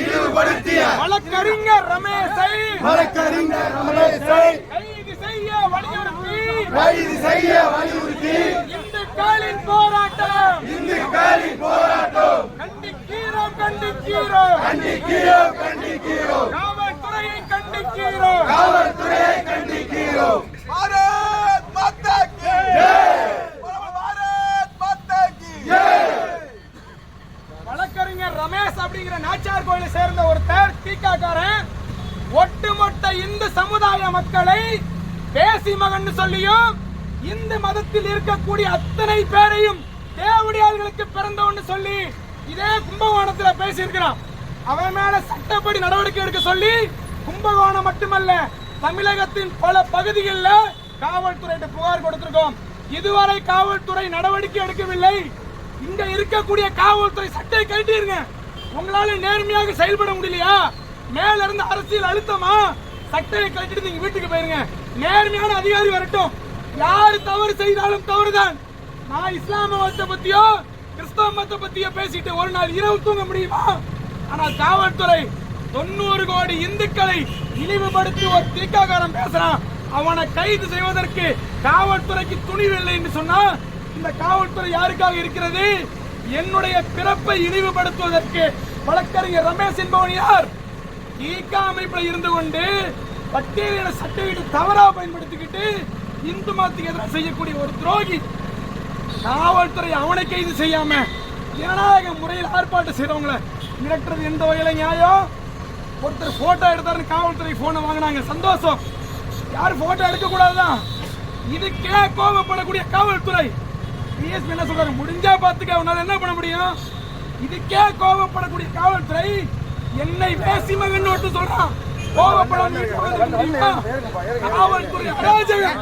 இழிவுபடுத்திய வழக்கறிஞர் ரமேஷை கைது செய்ய வலியுறுத்தி இந்துக்களின் போராட்டம் கண்டிக்கிறோம். காவல்துறையை கண்டிக்கிறோம். பாரத் மாதா கி ஜெய். பாரத் மாதா கி ஜெய். வழக்கறிஞர் ரமேஷ் அப்படிங்கிற நாச்சார் கோயிலை சேர்ந்த ஒருத்தர் தீக்காக்காரன் ஒட்டுமொத்த இந்து சமுதாய மக்களை பேசி மகன் சொல்லியும் இந்து மதத்தில் இருக்கக்கூடிய அத்தனை பேரையும் தேவடியார்களுக்கு பிறந்தவன்னு சொல்லி இதே கும்பகோணத்தில் பேசியிருக்கிறான். அவன் மேல சட்டப்படி நடவடிக்கை எடுக்க சொல்லி கும்பகோணம் மட்டுமல்ல தமிழகத்தின் பல பகுதிகளில் காவல்துறையிட்ட புகார் கொடுத்திருக்கோம். இதுவரை காவல்துறை நடவடிக்கை எடுக்கவில்லை. இங்க இருக்கக்கூடிய காவல்துறை சட்டை கழட்டிருங்க. உங்களால நேர்மையாக செயல்பட முடியலையா? மேல இருந்து அரசியல் அழுத்தமா? சட்டையை கழட்டிட்டு நீங்க வீட்டுக்கு போயிருங்க. நேர்மையான அதிகாரி வரட்டும். யாரு தவறு செய்தாலும் தவறுதான். நான் இஸ்லாம மதத்தை பத்தியோ கிறிஸ்தவ மதத்தை பத்தியோ பேசிட்டு ஒரு நாள் இரவு தூங்க முடியுமா? ஆனால் காவல்துறை 90 கோடி இந்துக்களை இழிவுபடுத்தி ஒரு தீக்காக்காரன் பேசுறான். அவனை கைது செய்வதற்கு காவல்துறைக்கு துணிவில்லை என்று சொன்னா இந்த காவல்துறை யாருக்காக இருக்கிறது? என்னுடைய பிறப்பை இழிவுபடுத்துவதற்கு வழக்கறிஞர் ரமேஷ் என்பவன் யார்? தீகா அமைப்பில் இருந்து கொண்டு பட்டியலின சட்டத்தை தவறா பயன்படுத்திக்கிட்டு இந்து மதத்துக்கு எதிராக செய்யக்கூடிய ஒரு துரோகி. காவல்துறை அவனை கைது செய்யாம ஜனநாயக முறையில் ஆர்ப்பாட்டம் செய்யறவங்களை மிரட்டுறது எந்த வகையில நியாயம்? ஒருத்தர் போட்டோ எடுத்தாரு, காவல்துறை போனை வாங்கினாங்க, சந்தோஷம். யாரும் போட்டோ எடுக்க கூடாதுதான். இதுக்கே கோபப்படக்கூடிய காவல்துறை டிஎஸ்பி என்ன சொல்றாரு? முடிஞ்சா பாத்துக்க, அவனால என்ன பண்ண முடியும்? இதுக்கே கோபப்படக்கூடிய காவல்துறை என்னை பேசி மகன் ஒட்டு சொல்றான். கோபப்படாம காவல்துறை அராஜகம்.